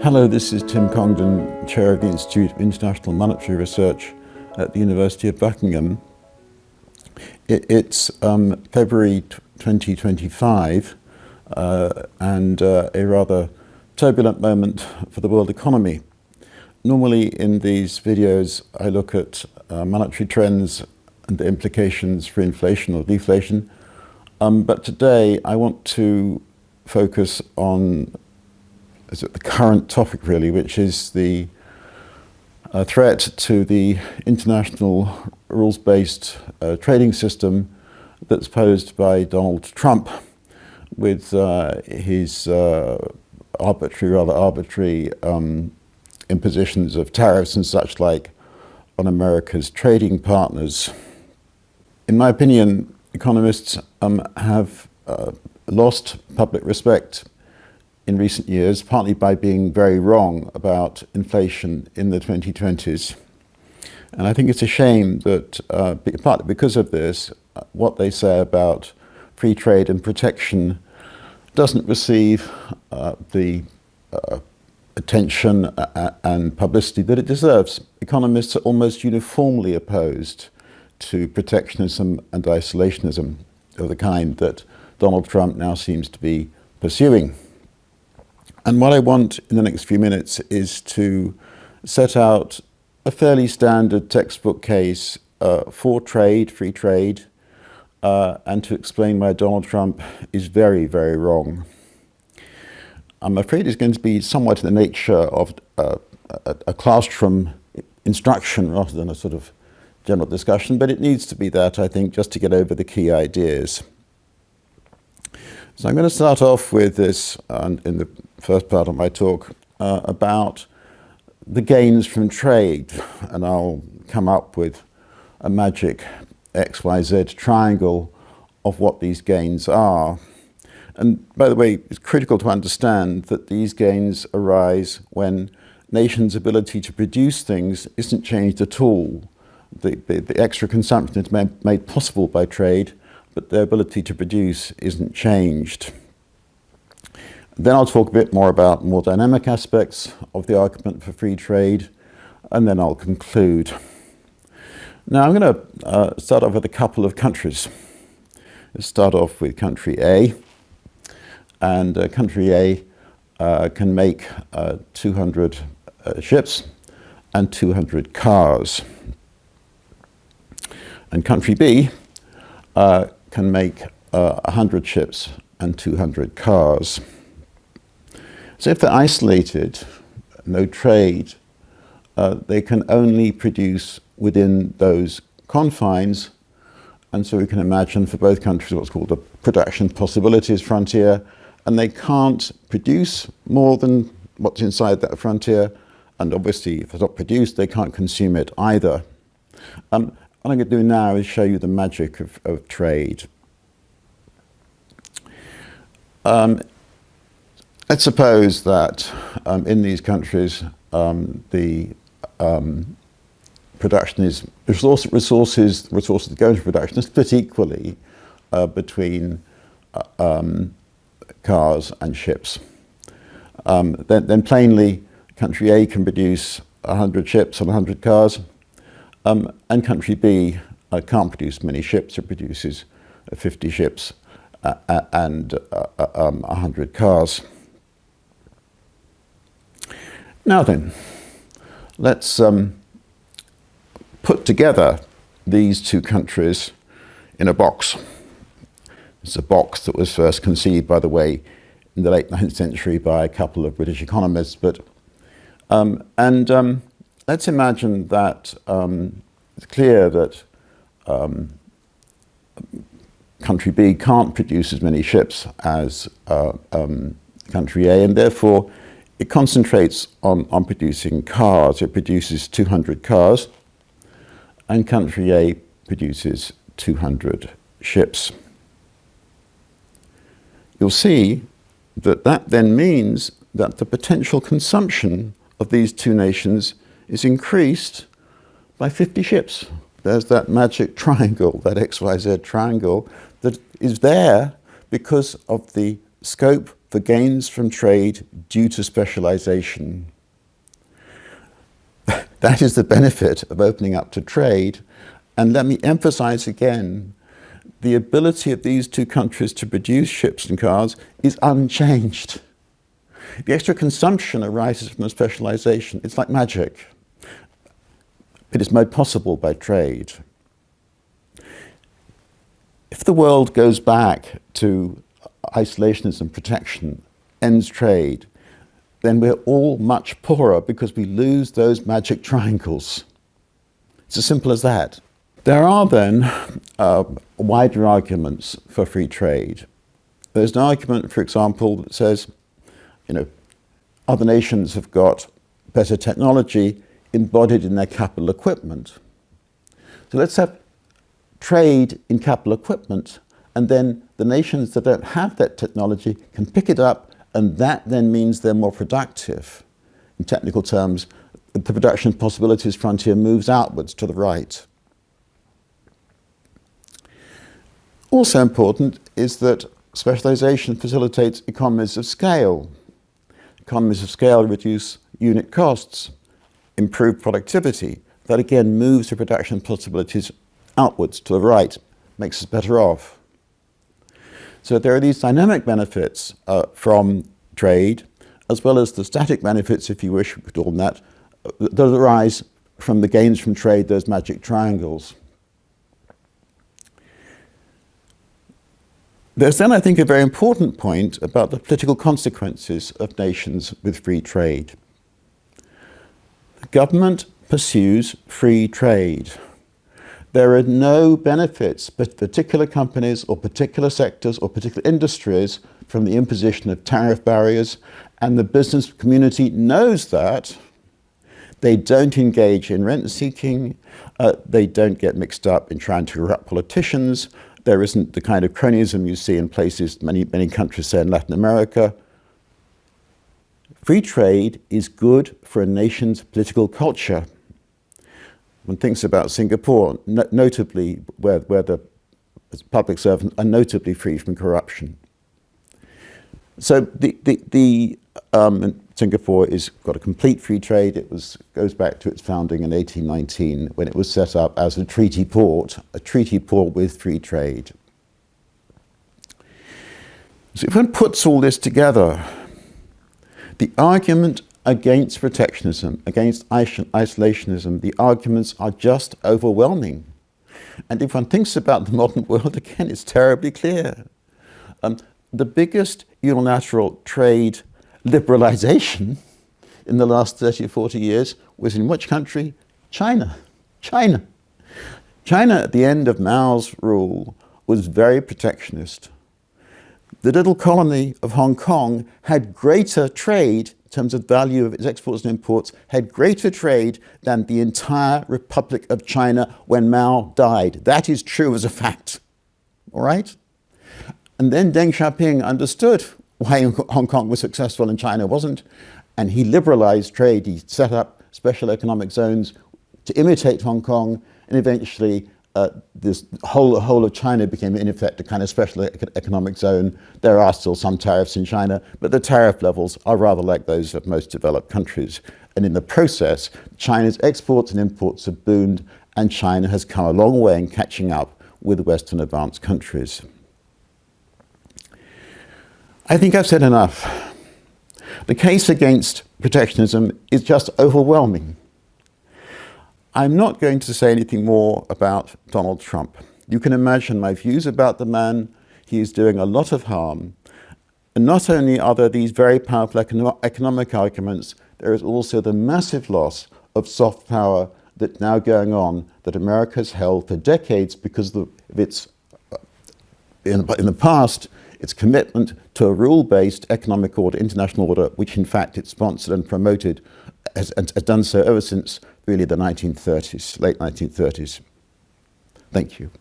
Hello, this is Tim Congdon, Chair of the Institute of International Monetary Research at the University of Buckingham. It's February 2025 and a rather turbulent moment for the world economy. Normally in these videos I look at monetary trends and the implications for inflation or deflation, but today I want to focus on the current topic really, which is the threat to the international rules-based trading system that's posed by Donald Trump with his rather arbitrary impositions of tariffs and such like on America's trading partners. In my opinion, economists have lost public respect in recent years, partly by being very wrong about inflation in the 2020s. And I think it's a shame that, partly because of this, what they say about free trade and protection doesn't receive the attention and publicity that it deserves. Economists are almost uniformly opposed to protectionism and isolationism of the kind that Donald Trump now seems to be pursuing. And what I want in the next few minutes is to set out a fairly standard textbook case for trade, free trade, and to explain why Donald Trump is very, very wrong. I'm afraid it's going to be somewhat in the nature of a classroom instruction rather than a sort of general discussion, but it needs to be that, I think, just to get over the key ideas. So I'm going to start off with this in the first part of my talk about the gains from trade, and I'll come up with a magic XYZ triangle of what these gains are. And by the way, it's critical to understand that these gains arise when nations' ability to produce things isn't changed at all. The extra consumption is made possible by trade, but their ability to produce isn't changed. Then I'll talk a bit more about more dynamic aspects of the argument for free trade, and then I'll conclude. Now I'm going to start off with a couple of countries. Let's start off with country A, and country A can make 200 ships and 200 cars. And country B can make 100 ships and 200 cars. So if they're isolated, no trade, they can only produce within those confines. And so we can imagine for both countries what's called a production possibilities frontier, and they can't produce more than what's inside that frontier. And obviously, if it's not produced, they can't consume it either. What I'm going to do now is show you the magic of trade. Let's suppose that in these countries the production is resources that go into production are split equally between cars and ships. Then plainly, country A can produce 100 ships and 100 cars. And country B can't produce many ships. It produces 50 ships and 100 cars. Now then, let's put together these two countries in a box. It's a box that was first conceived, by the way, in the late 19th century by a couple of British economists. But let's imagine that it's clear that country B can't produce as many ships as country A, and therefore it concentrates on producing cars. It produces 200 cars, and country A produces 200 ships. You'll see that then means that the potential consumption of these two nations is increased by 50 ships. There's that magic triangle, that XYZ triangle, that is there because of the scope for gains from trade due to specialization. That is the benefit of opening up to trade. And let me emphasize again, the ability of these two countries to produce ships and cars is unchanged. The extra consumption arises from the specialization. It's like magic. It is made possible by trade. If the world goes back to isolationism, protection, ends trade, then we're all much poorer because we lose those magic triangles. It's as simple as that. There are then wider arguments for free trade. There's an argument, for example, that says, other nations have got better technology embodied in their capital equipment. So let's have trade in capital equipment, and then the nations that don't have that technology can pick it up, and that then means they're more productive. In technical terms, the production possibilities frontier moves outwards to the right. Also important is that specialization facilitates economies of scale. Economies of scale reduce unit costs, improve productivity. That again moves the production possibilities outwards to the right, makes us better off. So there are these dynamic benefits from trade, as well as the static benefits, if you wish, we could call them that arise from the gains from trade, those magic triangles. There's then, I think, a very important point about the political consequences of nations with free trade. The government pursues free trade. There are no benefits for particular companies or particular sectors or particular industries from the imposition of tariff barriers, and the business community knows that. They don't engage in rent seeking, they don't get mixed up in trying to corrupt politicians. There isn't the kind of cronyism you see in places, many countries say in Latin America. Free trade is good for a nation's political culture. One thinks about Singapore, notably where the public servants are notably free from corruption. So Singapore has got a complete free trade. It goes back to its founding in 1819 when it was set up as a treaty port with free trade. So if one puts all this together, the argument against protectionism, against isolationism, the arguments are just overwhelming. And if one thinks about the modern world, again, it's terribly clear. The biggest unilateral trade liberalization in the last 30 or 40 years was in which country? China. China at the end of Mao's rule was very protectionist. The little colony of Hong Kong had greater trade in terms of value of its exports and imports, had greater trade than the entire Republic of China when Mao died. That is true as a fact, all right? And then Deng Xiaoping understood why Hong Kong was successful and China wasn't, and he liberalized trade. He set up special economic zones to imitate Hong Kong, and eventually this whole of China became, in effect, a kind of special economic zone. There are still some tariffs in China, but the tariff levels are rather like those of most developed countries. And in the process, China's exports and imports have boomed, and China has come a long way in catching up with Western advanced countries. I think I've said enough. The case against protectionism is just overwhelming. I'm not going to say anything more about Donald Trump. You can imagine my views about the man. He is doing a lot of harm. And not only are there these very powerful economic arguments, there is also the massive loss of soft power that's now going on that America has held for decades because of its, in the past, its commitment to a rule-based economic order, international order, which in fact it sponsored and promoted, has done so ever since really the 1930s, late 1930s. Thank you.